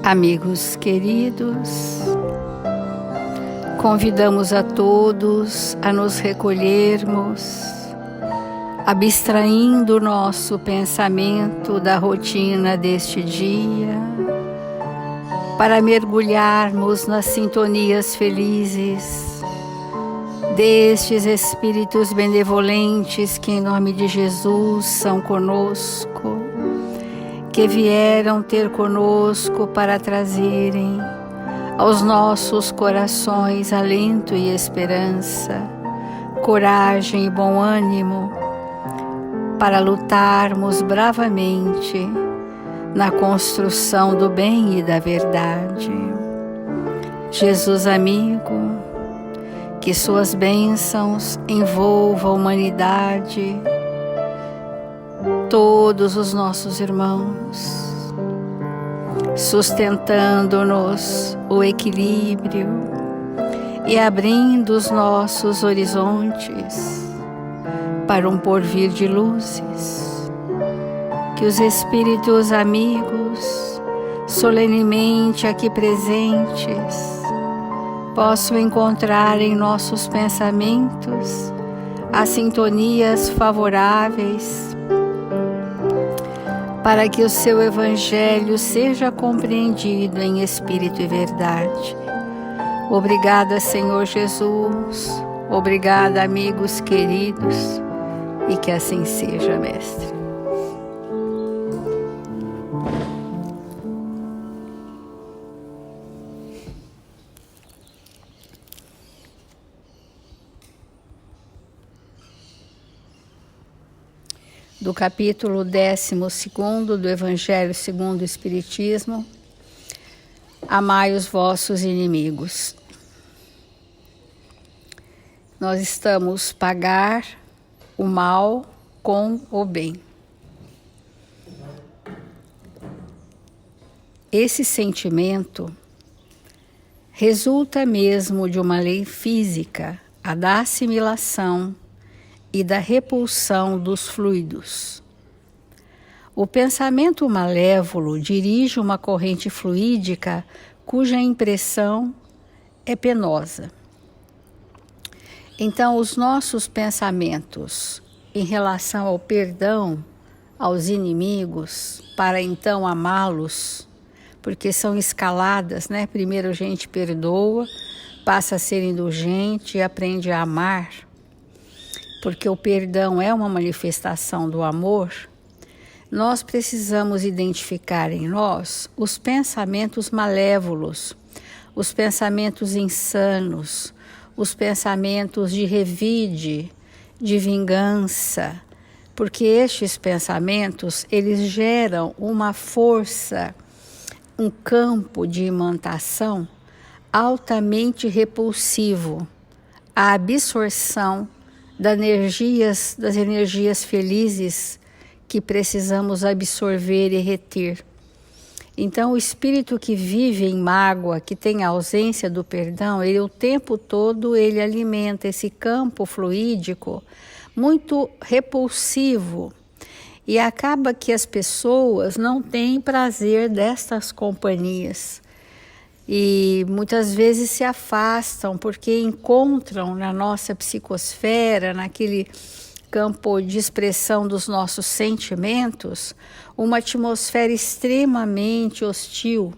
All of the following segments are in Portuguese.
Amigos queridos, convidamos a todos a nos recolhermos, abstraindo o nosso pensamento da rotina deste dia, para mergulharmos nas sintonias felizes destes Espíritos benevolentes que, em nome de Jesus, são conosco, que vieram ter conosco para trazerem aos nossos corações alento e esperança, coragem e bom ânimo, para lutarmos bravamente na construção do bem e da verdade. Jesus amigo, que suas bênçãos envolvam a humanidade, todos os nossos irmãos, sustentando-nos o equilíbrio e abrindo os nossos horizontes para um porvir de luzes. Que os Espíritos amigos, solenemente aqui presentes, possam encontrar em nossos pensamentos as sintonias favoráveis para que o seu Evangelho seja compreendido em espírito e verdade. Obrigada, Senhor Jesus. Obrigada, amigos queridos, e que assim seja, Mestre. Do capítulo 12 do Evangelho segundo o Espiritismo, amai os vossos inimigos. Nós estamos pagar o mal com o bem. Esse sentimento resulta mesmo de uma lei física, a da assimilação e da repulsão dos fluidos. O pensamento malévolo dirige uma corrente fluídica cuja impressão é penosa. Então, os nossos pensamentos em relação ao perdão aos inimigos, para então amá-los, porque são escaladas, né? Primeiro a gente perdoa, passa a ser indulgente e aprende a amar, porque o perdão é uma manifestação do amor. Nós precisamos identificar em nós os pensamentos malévolos, os pensamentos insanos, os pensamentos de revide, de vingança, porque estes pensamentos, eles geram uma força, um campo de imantação altamente repulsivo à absorção das energias felizes que precisamos absorver e reter. Então, o espírito que vive em mágoa, que tem a ausência do perdão, ele o tempo todo ele alimenta esse campo fluídico muito repulsivo, e acaba que as pessoas não têm prazer destas companhias e muitas vezes se afastam porque encontram na nossa psicosfera, naquele campo de expressão dos nossos sentimentos, uma atmosfera extremamente hostil,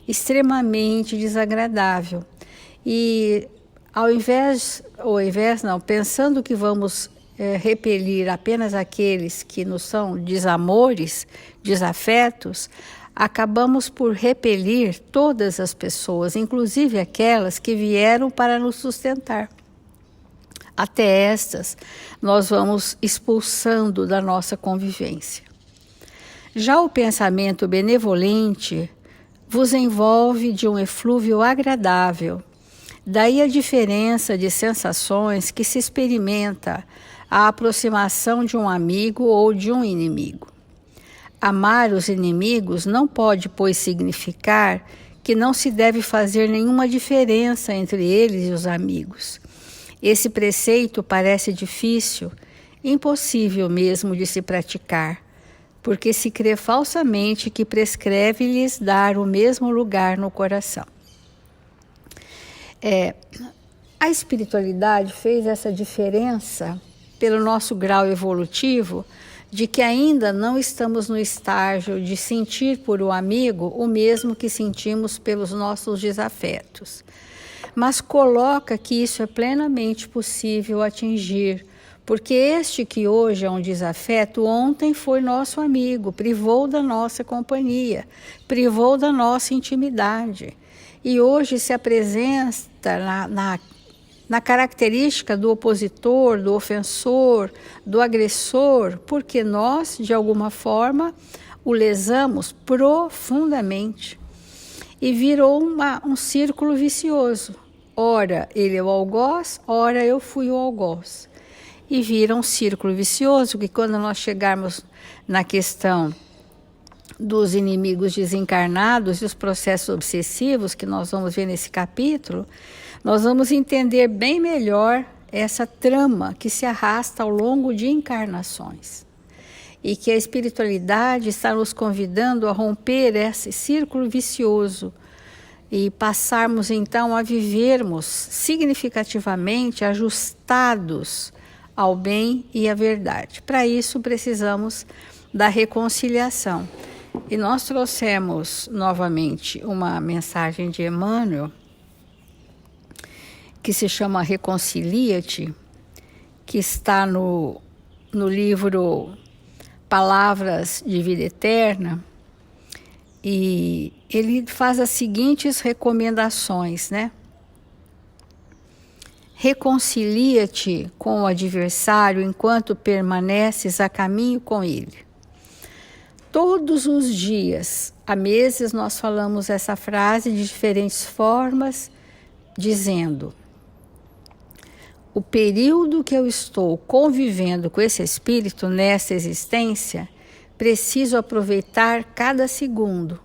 extremamente desagradável. E pensando que vamos repelir apenas aqueles que nos são desamores, desafetos, acabamos por repelir todas as pessoas, inclusive aquelas que vieram para nos sustentar. Até estas, nós vamos expulsando da nossa convivência. Já o pensamento benevolente vos envolve de um eflúvio agradável. Daí a diferença de sensações que se experimenta à aproximação de um amigo ou de um inimigo. Amar os inimigos não pode, pois, significar que não se deve fazer nenhuma diferença entre eles e os amigos. Esse preceito parece difícil, impossível mesmo de se praticar, porque se crê falsamente que prescreve-lhes dar o mesmo lugar no coração. A espiritualidade fez essa diferença pelo nosso grau evolutivo, de que ainda não estamos no estágio de sentir por o amigo o mesmo que sentimos pelos nossos desafetos. Mas coloca que isso é plenamente possível atingir, porque este que hoje é um desafeto, ontem foi nosso amigo, privou da nossa companhia, privou da nossa intimidade. E hoje se apresenta na característica do opositor, do ofensor, do agressor, porque nós, de alguma forma, o lesamos profundamente. E virou um círculo vicioso. Ora ele é o algoz, ora eu fui o algoz. E vira um círculo vicioso que quando nós chegarmos na questão dos inimigos desencarnados e os processos obsessivos, que nós vamos ver nesse capítulo, nós vamos entender bem melhor essa trama que se arrasta ao longo de encarnações. E que a espiritualidade está nos convidando a romper esse círculo vicioso e passarmos então a vivermos significativamente ajustados ao bem e à verdade. Para isso precisamos da reconciliação. E nós trouxemos novamente uma mensagem de Emmanuel, que se chama Reconcilia-te, que está no livro Palavras de Vida Eterna, e ele faz as seguintes recomendações, né? Reconcilia-te com o adversário enquanto permaneces a caminho com ele. Todos os dias, há meses, nós falamos essa frase de diferentes formas, dizendo: o período que eu estou convivendo com esse espírito nessa existência, preciso aproveitar cada segundo.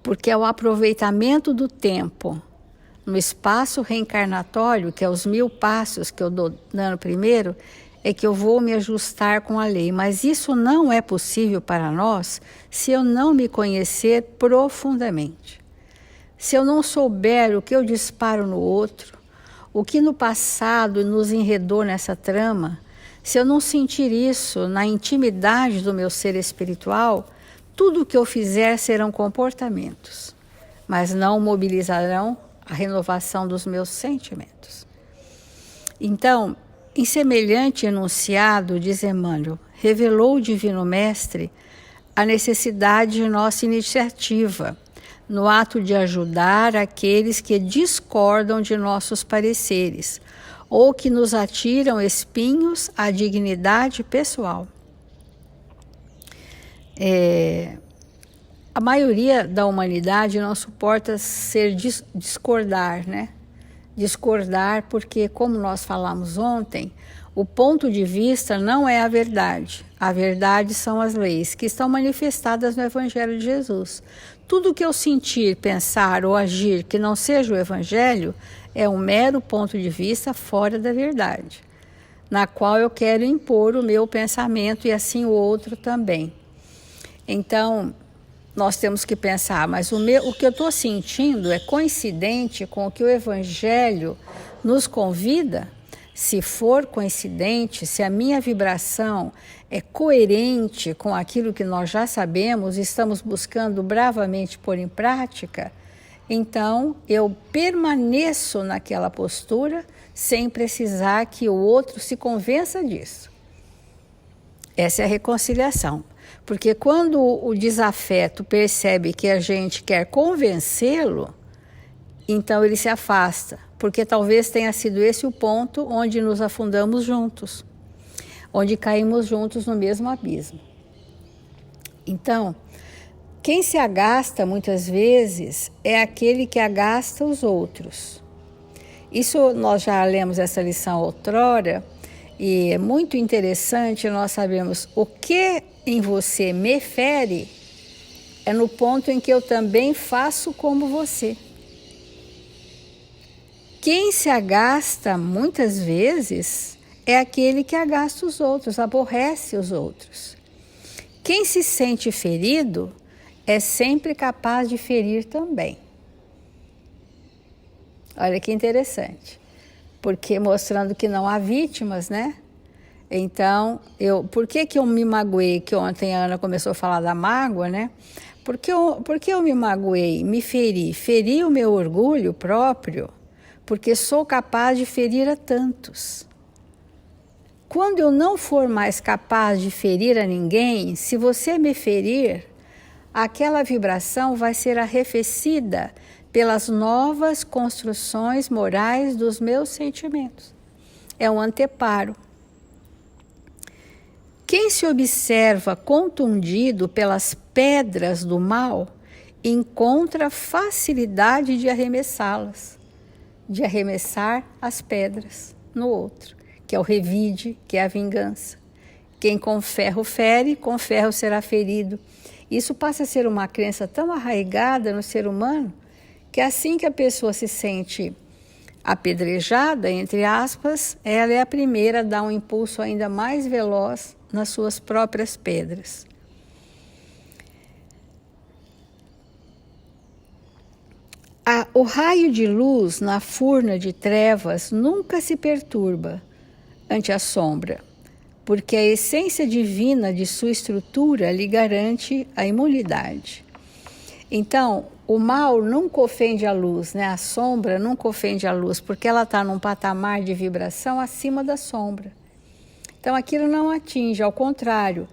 Porque é o aproveitamento do tempo no espaço reencarnatório, que é os 1000 passos que eu dou dando primeiro, é que eu vou me ajustar com a lei. Mas isso não é possível para nós se eu não me conhecer profundamente. Se eu não souber o que eu disparo no outro, o que no passado nos enredou nessa trama, se eu não sentir isso na intimidade do meu ser espiritual, tudo o que eu fizer serão comportamentos, mas não mobilizarão a renovação dos meus sentimentos. Então, em semelhante enunciado, diz Emmanuel, revelou o Divino Mestre a necessidade de nossa iniciativa, no ato de ajudar aqueles que discordam de nossos pareceres ou que nos atiram espinhos à dignidade pessoal. A maioria da humanidade não suporta discordar, né? Discordar porque, como nós falamos ontem, o ponto de vista não é a verdade. A verdade são as leis que estão manifestadas no Evangelho de Jesus. Tudo que eu sentir, pensar ou agir que não seja o Evangelho é um mero ponto de vista fora da verdade, na qual eu quero impor o meu pensamento e assim o outro também. Então, nós temos que pensar, mas o que eu estou sentindo é coincidente com o que o Evangelho nos convida? Se for coincidente, se a minha vibração é coerente com aquilo que nós já sabemos e estamos buscando bravamente pôr em prática, então eu permaneço naquela postura sem precisar que o outro se convença disso. Essa é a reconciliação. Porque quando o desafeto percebe que a gente quer convencê-lo, então ele se afasta, porque talvez tenha sido esse o ponto onde nos afundamos juntos, onde caímos juntos no mesmo abismo. Então, quem se agasta muitas vezes é aquele que agasta os outros. Isso nós já lemos essa lição outrora, e é muito interessante nós sabermos o que em você me fere, é no ponto em que eu também faço como você. Quem se agasta muitas vezes é aquele que agasta os outros, aborrece os outros. quem se sente ferido é sempre capaz de ferir também. Olha que interessante, porque mostrando que não há vítimas, né? Então, por que eu me magoei? Que ontem a Ana começou a falar da mágoa, né? Porque eu me magoei, me feri o meu orgulho próprio, porque sou capaz de ferir a tantos. Quando eu não for mais capaz de ferir a ninguém, se você me ferir, aquela vibração vai ser arrefecida pelas novas construções morais dos meus sentimentos. É um anteparo. Quem se observa contundido pelas pedras do mal, encontra facilidade de arremessá-las, de arremessar as pedras no outro, que é o revide, que é a vingança. Quem com ferro fere, com ferro será ferido. Isso passa a ser uma crença tão arraigada no ser humano, que assim que a pessoa se sente apedrejada, entre aspas, ela é a primeira a dar um impulso ainda mais veloz nas suas próprias pedras. O raio de luz na furna de trevas nunca se perturba ante a sombra, porque a essência divina de sua estrutura lhe garante a imunidade. Então, o mal nunca ofende a luz, né? A sombra nunca ofende a luz, porque ela está num patamar de vibração acima da sombra. Então, aquilo não atinge, ao contrário,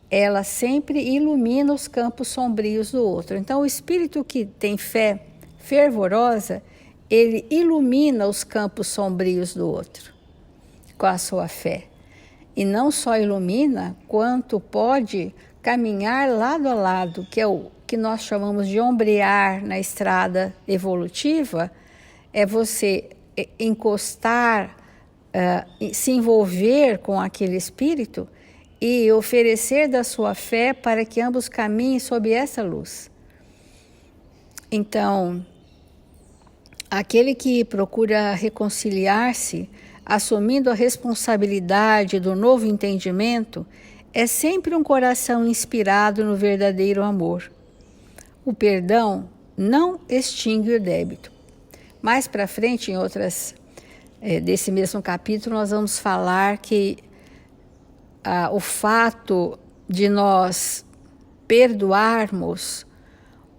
ela sempre ilumina os campos sombrios do outro. Então, o espírito que tem fé fervorosa, ele ilumina os campos sombrios do outro com a sua fé. E não só ilumina, quanto pode caminhar lado a lado, que é o que nós chamamos de ombrear na estrada evolutiva, é você encostar, se envolver com aquele espírito e oferecer da sua fé para que ambos caminhem sob essa luz. Então, aquele que procura reconciliar-se, assumindo a responsabilidade do novo entendimento, é sempre um coração inspirado no verdadeiro amor. O perdão não extingue o débito. Mais para frente, em outras desse mesmo capítulo, nós vamos falar que o fato de nós perdoarmos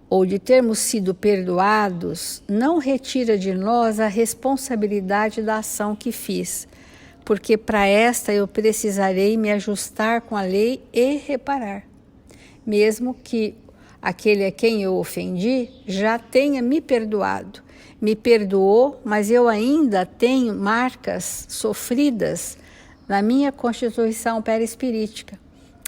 ou de termos sido perdoados não retira de nós a responsabilidade da ação que fiz, porque para esta eu precisarei me ajustar com a lei e reparar, mesmo que aquele a quem eu ofendi já tenha me perdoado. Me perdoou, mas eu ainda tenho marcas sofridas na minha constituição perispirítica.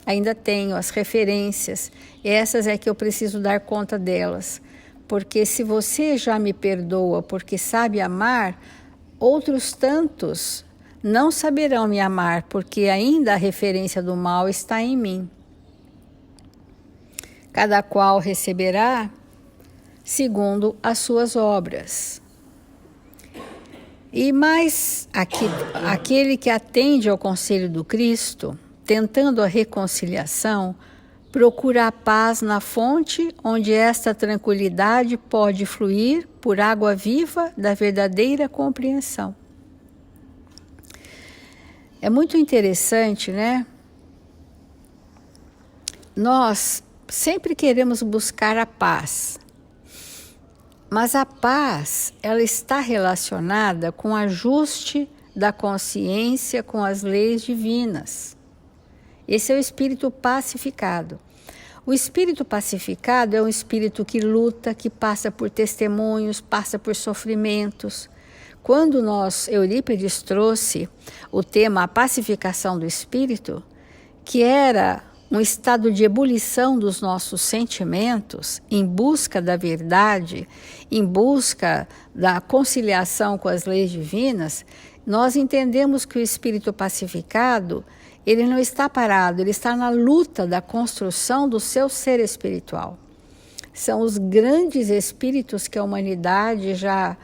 Ainda tenho as referências, essas é que eu preciso dar conta delas. Porque se você já me perdoa porque sabe amar, outros tantos não saberão me amar, porque ainda a referência do mal está em mim. Cada qual receberá segundo as suas obras. E mais aquele que atende ao conselho do Cristo, tentando a reconciliação, procura a paz na fonte onde esta tranquilidade pode fluir por água viva da verdadeira compreensão. É muito interessante, né? Nós sempre queremos buscar a paz, mas a paz, ela está relacionada com o ajuste da consciência com as leis divinas. Esse é o espírito pacificado. O espírito pacificado é um espírito que luta, que passa por testemunhos, passa por sofrimentos. Quando Eurípides trouxe o tema a pacificação do espírito, que era um estado de ebulição dos nossos sentimentos, em busca da verdade, em busca da conciliação com as leis divinas, nós entendemos que o espírito pacificado, ele não está parado, ele está na luta da construção do seu ser espiritual. São os grandes espíritos que a humanidade já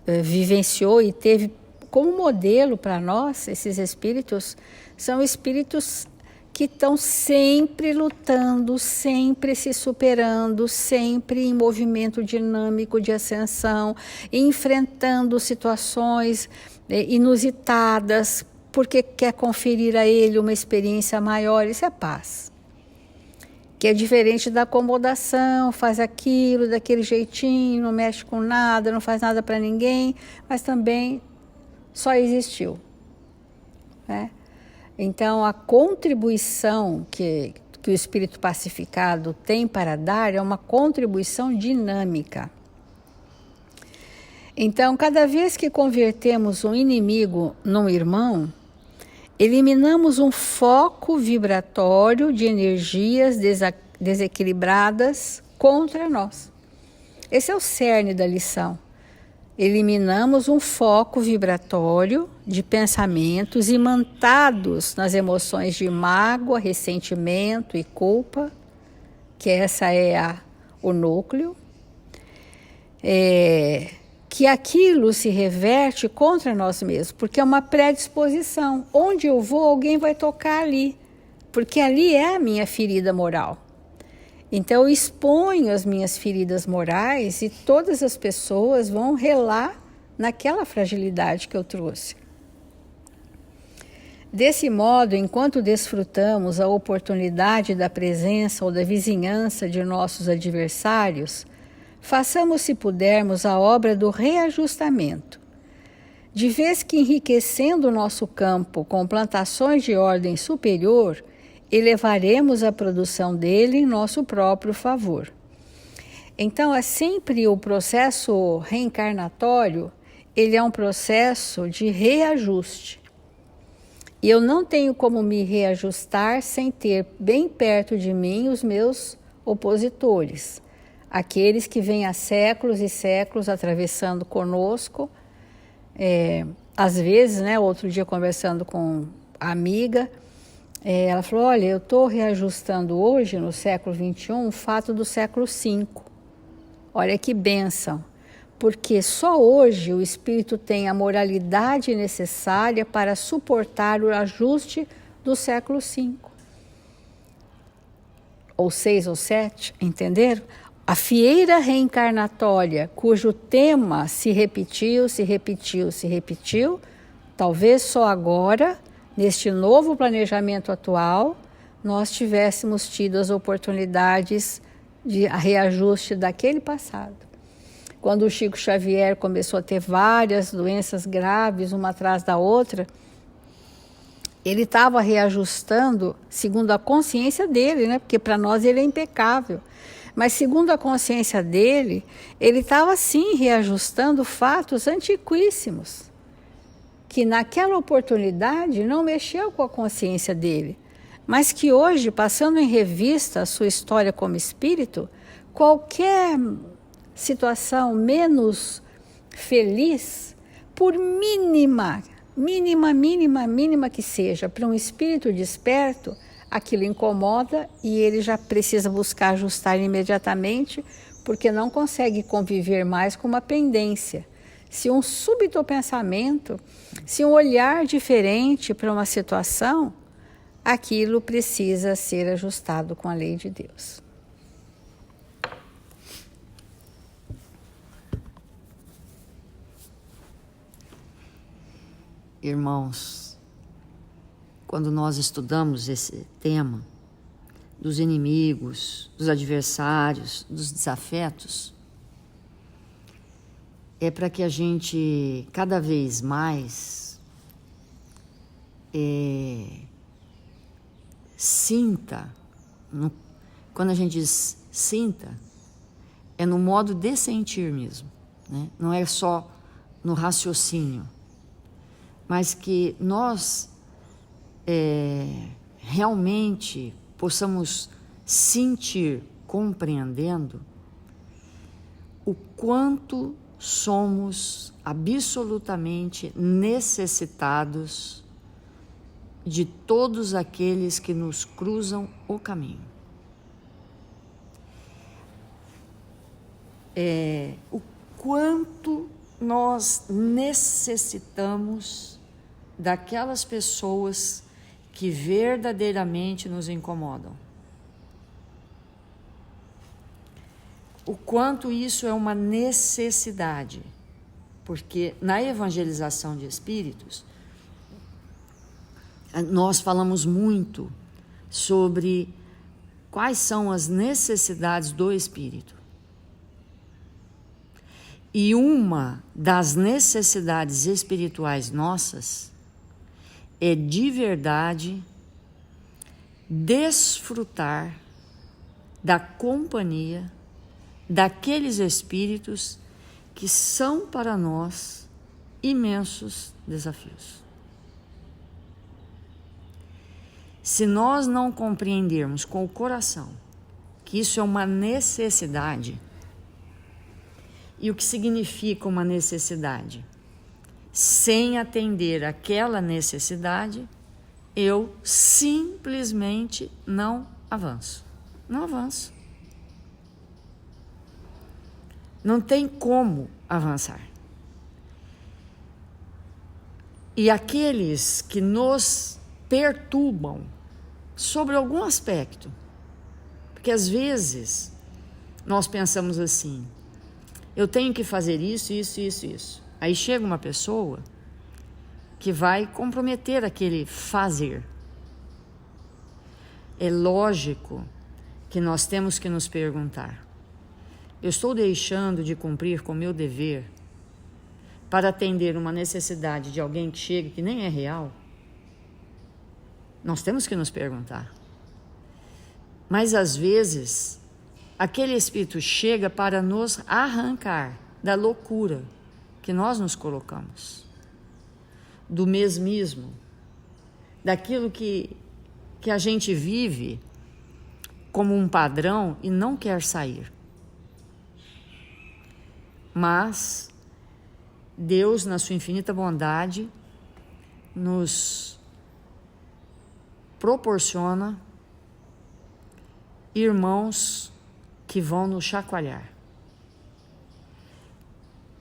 vivenciou e teve como modelo para nós. Esses espíritos são espíritos que estão sempre lutando, sempre se superando, sempre em movimento dinâmico de ascensão, enfrentando situações inusitadas, porque quer conferir a ele uma experiência maior. Isso é paz. Que é diferente da acomodação, faz aquilo daquele jeitinho, não mexe com nada, não faz nada para ninguém, mas também só existiu, né? Então, a contribuição que o espírito pacificado tem para dar é uma contribuição dinâmica. Então, cada vez que convertemos um inimigo num irmão, eliminamos um foco vibratório de energias desequilibradas contra nós. Esse é o cerne da lição. Eliminamos um foco vibratório de pensamentos imantados nas emoções de mágoa, ressentimento e culpa, que essa é o núcleo, que aquilo se reverte contra nós mesmos, porque é uma predisposição. Onde eu vou, alguém vai tocar ali, porque ali é a minha ferida moral. Então eu exponho as minhas feridas morais e todas as pessoas vão relar naquela fragilidade que eu trouxe. Desse modo, enquanto desfrutamos a oportunidade da presença ou da vizinhança de nossos adversários, façamos, se pudermos, a obra do reajustamento. De vez que enriquecendo o nosso campo com plantações de ordem superior, elevaremos a produção dele em nosso próprio favor. Então, é sempre o processo reencarnatório, ele é um processo de reajuste. E eu não tenho como me reajustar sem ter bem perto de mim os meus opositores, aqueles que vêm há séculos e séculos atravessando conosco. Às vezes, né, outro dia conversando com a amiga, ela falou, olha, eu estou reajustando hoje, no século XXI, o fato do século V. Olha que bênção, porque só hoje o espírito tem a moralidade necessária para suportar o ajuste do século V. Ou 6 ou 7, entenderam? A fieira reencarnatória, cujo tema se repetiu, talvez só agora, neste novo planejamento atual, nós tivéssemos tido as oportunidades de reajuste daquele passado. Quando o Chico Xavier começou a ter várias doenças graves, uma atrás da outra, ele estava reajustando segundo a consciência dele, né? Porque para nós ele é impecável. Mas segundo a consciência dele, ele estava sim reajustando fatos antiquíssimos, que naquela oportunidade não mexeu com a consciência dele, mas que hoje, passando em revista a sua história como espírito, qualquer situação menos feliz, por mínima que seja, para um espírito desperto, aquilo incomoda e ele já precisa buscar ajustar imediatamente, porque não consegue conviver mais com uma pendência. Se um súbito pensamento, se um olhar diferente para uma situação, aquilo precisa ser ajustado com a lei de Deus. Irmãos, quando nós estudamos esse tema dos inimigos, dos adversários, dos desafetos, é para que a gente cada vez mais sinta, quando a gente diz sinta, é no modo de sentir mesmo, né? Não é só no raciocínio, mas que nós realmente possamos sentir, compreendendo o quanto somos absolutamente necessitados de todos aqueles que nos cruzam o caminho. O quanto nós necessitamos daquelas pessoas que verdadeiramente nos incomodam. O quanto isso é uma necessidade, porque na evangelização de espíritos, nós falamos muito sobre quais são as necessidades do espírito. E uma das necessidades espirituais nossas é de verdade desfrutar da companhia daqueles espíritos que são para nós imensos desafios. Se nós não compreendermos com o coração que isso é uma necessidade, e o que significa uma necessidade? Sem atender aquela necessidade, eu simplesmente não avanço. Não avanço. Não tem como avançar. E aqueles que nos perturbam sobre algum aspecto, porque às vezes nós pensamos assim, eu tenho que fazer isso, isso, isso, isso. Aí chega uma pessoa que vai comprometer aquele fazer. É lógico que nós temos que nos perguntar, eu estou deixando de cumprir com o meu dever para atender uma necessidade de alguém que chega que nem é real? Nós temos que nos perguntar. Mas às vezes, aquele espírito chega para nos arrancar da loucura que nós nos colocamos, do mesmismo, daquilo que a gente vive como um padrão e não quer sair. Mas Deus, na sua infinita bondade, nos proporciona irmãos que vão nos chacoalhar,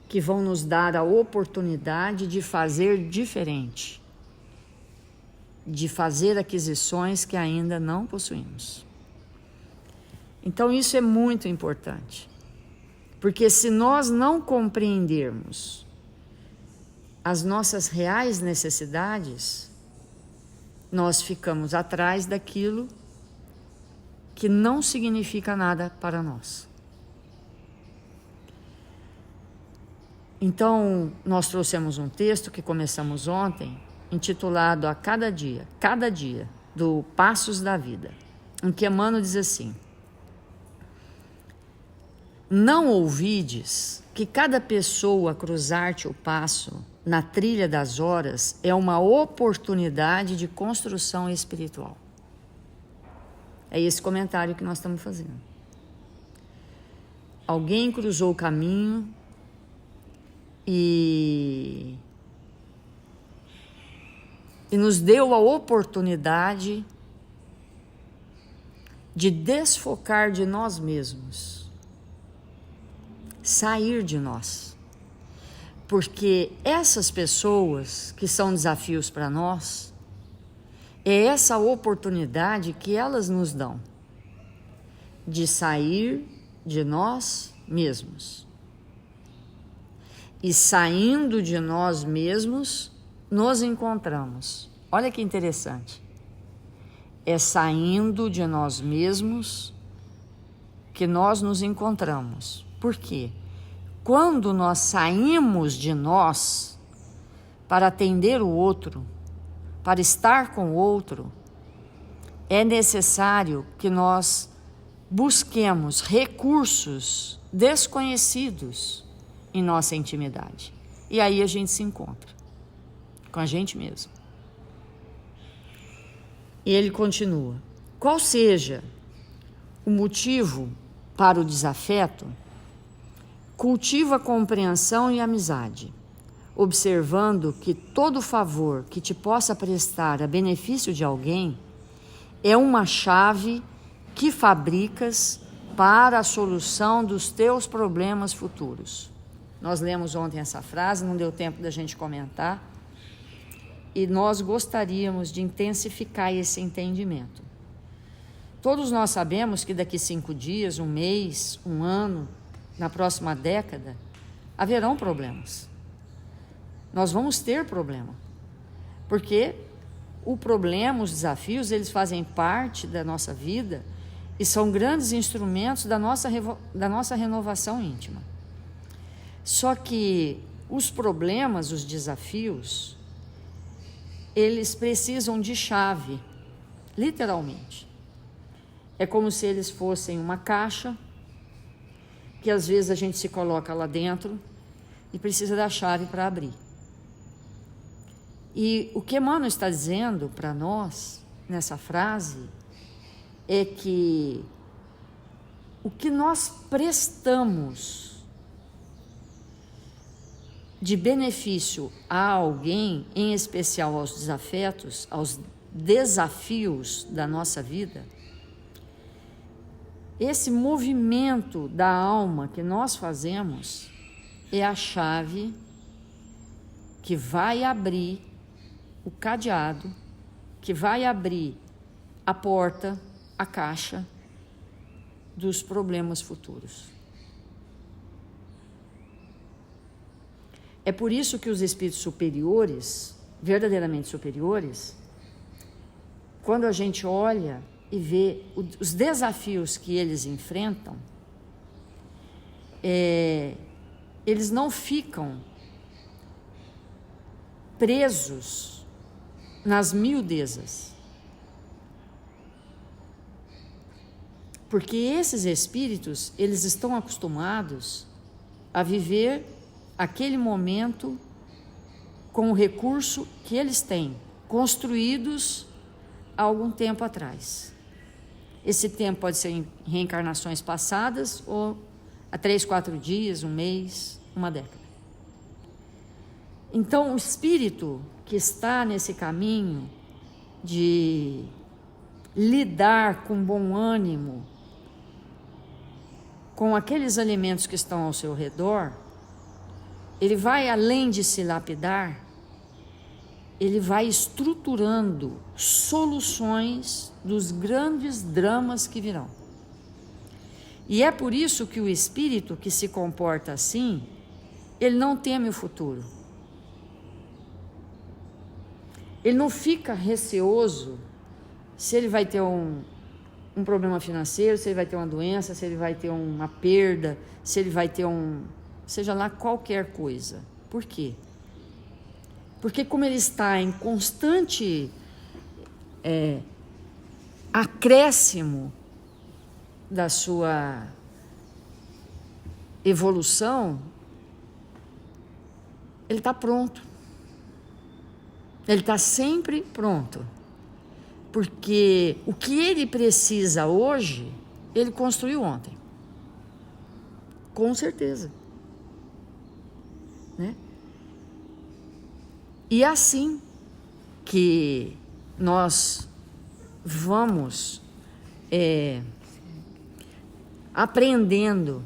que vão nos dar a oportunidade de fazer diferente, de fazer aquisições que ainda não possuímos. Então isso é muito importante, porque se nós não compreendermos as nossas reais necessidades, nós ficamos atrás daquilo que não significa nada para nós. Então, nós trouxemos um texto que começamos ontem, intitulado A Cada Dia, do Passos da Vida, em que Emmanuel diz assim: não ouvides que cada pessoa cruzar-te o passo na trilha das horas é uma oportunidade de construção espiritual. É esse comentário que nós estamos fazendo. Alguém cruzou o caminho e nos deu a oportunidade de desfocar de nós mesmos, sair de nós. Porque essas pessoas que são desafios para nós, é essa oportunidade que elas nos dão de sair de nós mesmos. E saindo de nós mesmos, nos encontramos. Olha que interessante. É saindo de nós mesmos que nós nos encontramos. Por quê? Quando nós saímos de nós para atender o outro, para estar com o outro, é necessário que nós busquemos recursos desconhecidos em nossa intimidade. E aí a gente se encontra com a gente mesmo. E ele continua: qual seja o motivo para o desafeto, cultiva a compreensão e amizade, observando que todo favor que te possa prestar a benefício de alguém é uma chave que fabricas para a solução dos teus problemas futuros. Nós lemos ontem essa frase, não deu tempo da gente comentar, e nós gostaríamos de intensificar esse entendimento. Todos nós sabemos que daqui 5 dias, 1 mês, 1 ano, na próxima década, haverão problemas. Nós vamos ter problema, porque o problema, os desafios, eles fazem parte da nossa vida e são grandes instrumentos da nossa renovação íntima. Só que os problemas, os desafios, eles precisam de chave, literalmente. É como se eles fossem uma caixa, que às vezes a gente se coloca lá dentro e precisa da chave para abrir. E o que Emmanuel está dizendo para nós, nessa frase, é que o que nós prestamos de benefício a alguém, em especial aos desafetos, aos desafios da nossa vida, esse movimento da alma que nós fazemos é a chave que vai abrir o cadeado, que vai abrir a porta, a caixa dos problemas futuros. É por isso que os espíritos superiores, verdadeiramente superiores, quando a gente olha e vê os desafios que eles enfrentam, eles não ficam presos nas miudezas. Porque esses espíritos, eles estão acostumados a viver aquele momento com o recurso que eles têm, construídos há algum tempo atrás. Esse tempo pode ser em reencarnações passadas ou há 3, 4 dias, 1 mês, 1 década. Então, o espírito que está nesse caminho de lidar com bom ânimo com aqueles elementos que estão ao seu redor, ele vai, além de se lapidar, ele vai estruturando soluções dos grandes dramas que virão. E é por isso que o espírito que se comporta assim, ele não teme o futuro. Ele não fica receoso se ele vai ter um problema financeiro, se ele vai ter uma doença, se ele vai ter uma perda, se ele vai ter seja lá qualquer coisa. Por quê? Porque como ele está em constante acréscimo da sua evolução, ele está pronto. Ele está sempre pronto. Porque o que ele precisa hoje, ele construiu ontem. Com certeza. Né? E é assim que nós vamos aprendendo,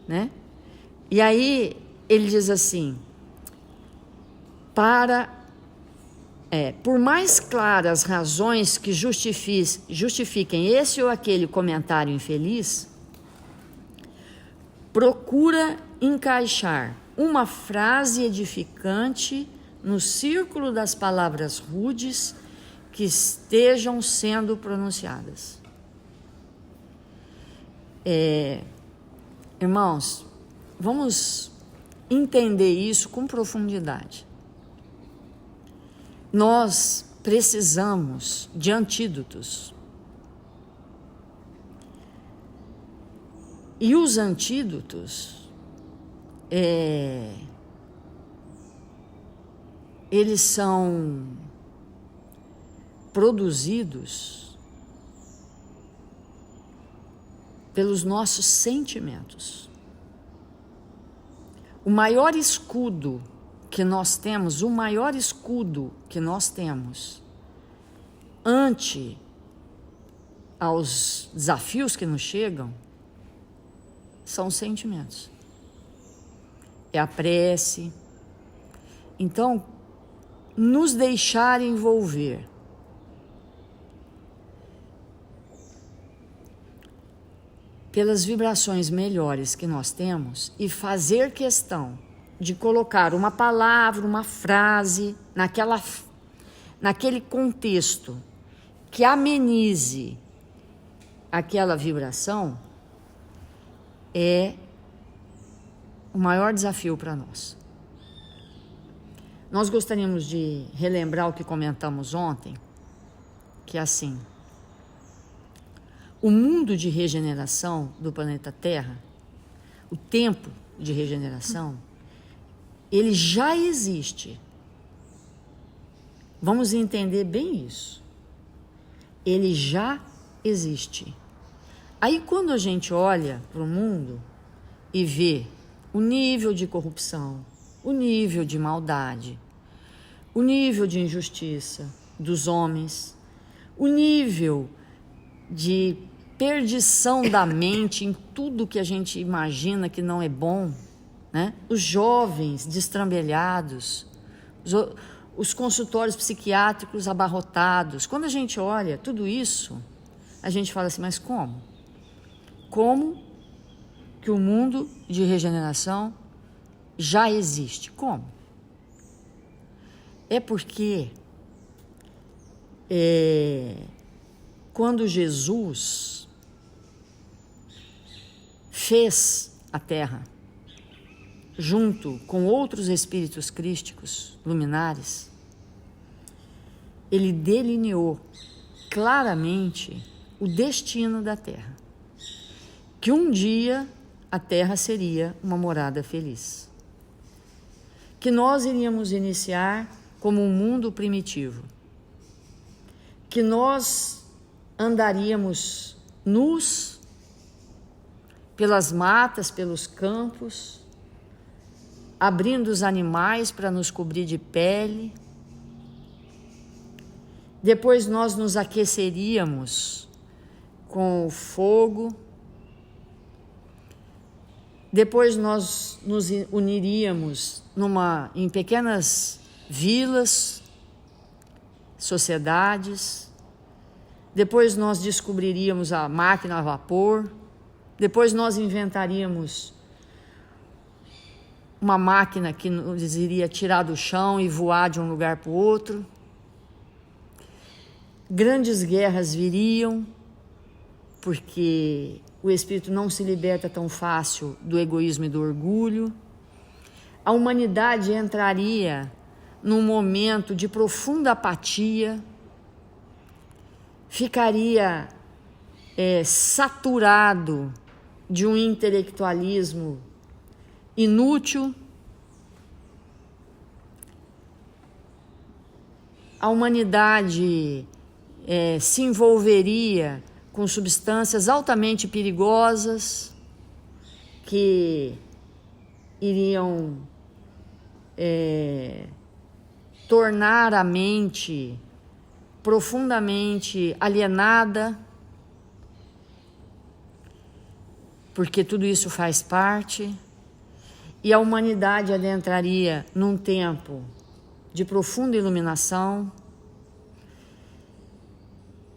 né? E aí ele diz assim, por mais claras razões que justifiquem esse ou aquele comentário infeliz, procura encaixar uma frase edificante no círculo das palavras rudes que estejam sendo pronunciadas. Irmãos, vamos entender isso com profundidade. Nós precisamos de antídotos. E os antídotos, eles são produzidos pelos nossos sentimentos. O maior escudo que nós temos, ante aos desafios que nos chegam, são os sentimentos. É a prece. Então, nos deixar envolver pelas vibrações melhores que nós temos e fazer questão de colocar uma palavra, uma frase naquele contexto que amenize aquela vibração, é o maior desafio para nós. Nós gostaríamos de relembrar o que comentamos ontem, que é assim: o mundo de regeneração do planeta Terra, o tempo de regeneração, ele já existe. Vamos entender bem isso. Ele já existe. Aí quando a gente olha para o mundo e vê o nível de corrupção, o nível de maldade, o nível de injustiça dos homens, o nível de perdição da mente em tudo que a gente imagina que não é bom, né? Os jovens destrambelhados, os consultórios psiquiátricos abarrotados. Quando a gente olha tudo isso, a gente fala assim, mas como? Como que o mundo de regeneração já existe? Como? É porque quando Jesus fez a Terra, junto com outros espíritos crísticos luminares, ele delineou claramente o destino da Terra, que um dia a Terra seria uma morada feliz, que nós iríamos iniciar como um mundo primitivo, que nós andaríamos nus pelas matas, pelos campos, abrindo os animais para nos cobrir de pele. Depois nós nos aqueceríamos com o fogo. Depois nós nos uniríamos em pequenas vilas, sociedades. Depois nós descobriríamos a máquina a vapor. Depois nós inventaríamos uma máquina que nos iria tirar do chão e voar de um lugar para o outro. Grandes guerras viriam, porque o espírito não se liberta tão fácil do egoísmo e do orgulho. A humanidade entraria num momento de profunda apatia, ficaria saturado de um intelectualismo inútil. A humanidade se envolveria com substâncias altamente perigosas que iriam tornar a mente profundamente alienada, porque tudo isso faz parte, e a humanidade adentraria num tempo de profunda iluminação,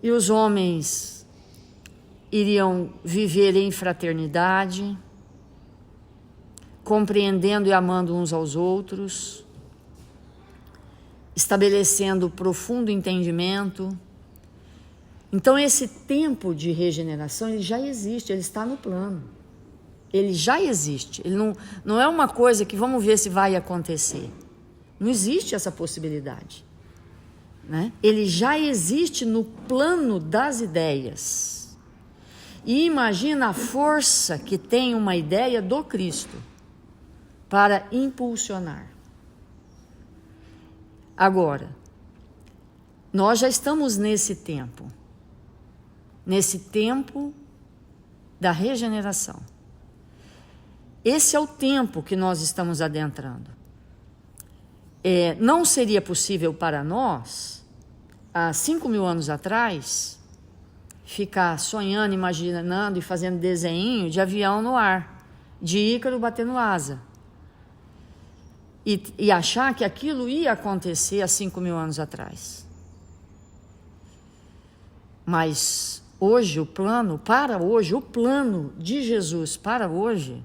e os homens iriam viver em fraternidade, compreendendo e amando uns aos outros, estabelecendo profundo entendimento. Então esse tempo de regeneração, ele já existe, ele está no plano. Ele já existe, ele não é uma coisa que vamos ver se vai acontecer. Não existe essa possibilidade, né? Ele já existe no plano das ideias. E imagina a força que tem uma ideia do Cristo para impulsionar. Agora, nós já estamos nesse tempo da regeneração. Esse é o tempo que nós estamos adentrando. Não seria possível para nós, há 5.000 anos atrás, ficar sonhando, imaginando e fazendo desenho de avião no ar, de Ícaro batendo asa. e achar que aquilo ia acontecer há 5.000 anos atrás. Mas hoje, o plano de Jesus para hoje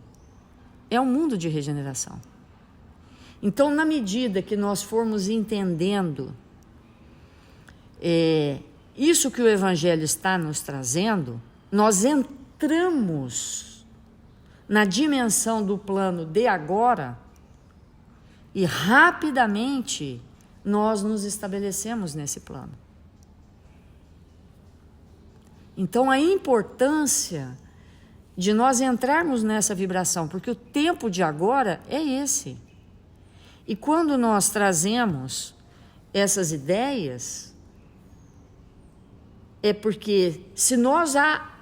é um mundo de regeneração. Então, na medida que nós formos entendendo isso que o Evangelho está nos trazendo, nós entramos na dimensão do plano de agora e rapidamente nós nos estabelecemos nesse plano. Então, a importância de nós entrarmos nessa vibração, porque o tempo de agora é esse. E quando nós trazemos essas ideias, é porque se nós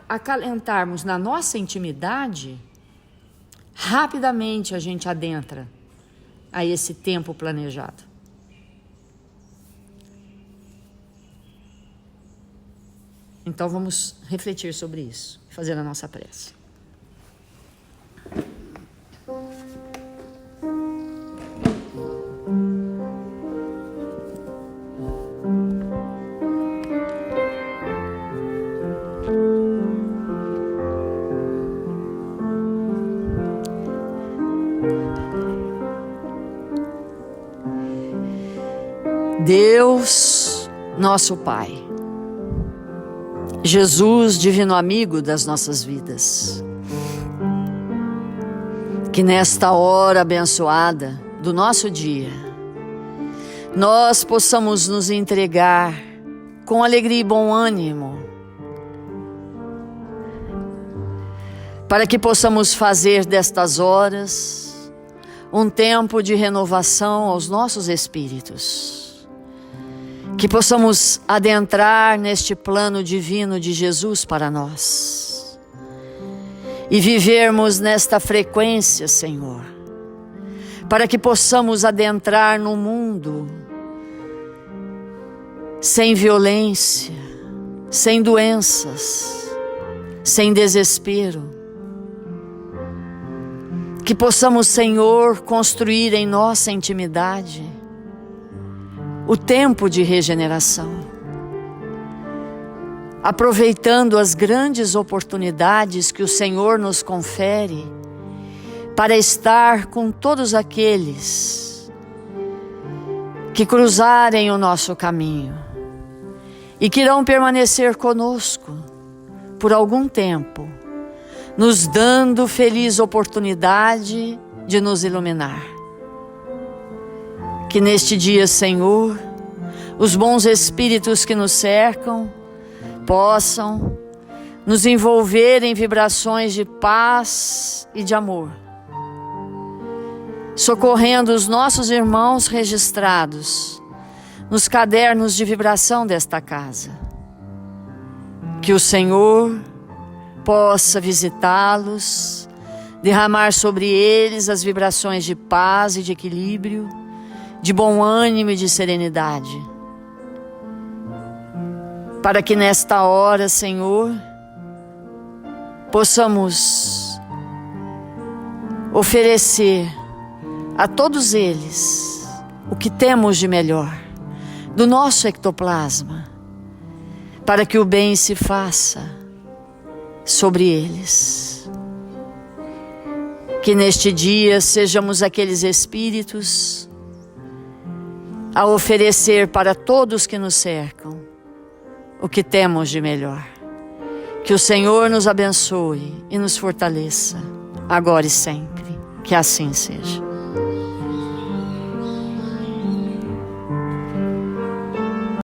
acalentarmos na nossa intimidade, rapidamente a gente adentra a esse tempo planejado. Então vamos refletir sobre isso, fazer a nossa prece. Deus, nosso Pai, Jesus, divino amigo das nossas vidas, que nesta hora abençoada do nosso dia, nós possamos nos entregar com alegria e bom ânimo, para que possamos fazer destas horas um tempo de renovação aos nossos espíritos. Que possamos adentrar neste plano divino de Jesus para nós e vivermos nesta frequência, Senhor, para que possamos adentrar no mundo sem violência, sem doenças, sem desespero. Que possamos, Senhor, construir em nossa intimidade o tempo de regeneração, aproveitando as grandes oportunidades que o Senhor nos confere para estar com todos aqueles que cruzarem o nosso caminho e que irão permanecer conosco por algum tempo, nos dando feliz oportunidade de nos iluminar. Que neste dia, Senhor, os bons espíritos que nos cercam possam nos envolver em vibrações de paz e de amor, socorrendo os nossos irmãos registrados nos cadernos de vibração desta casa. Que o Senhor possa visitá-los, derramar sobre eles as vibrações de paz e de equilíbrio, de bom ânimo e de serenidade, para que nesta hora, Senhor, possamos oferecer a todos eles o que temos de melhor do nosso ectoplasma, para que o bem se faça sobre eles. Que neste dia sejamos aqueles espíritos a oferecer para todos que nos cercam o que temos de melhor. Que o Senhor nos abençoe e nos fortaleça, agora e sempre. Que assim seja.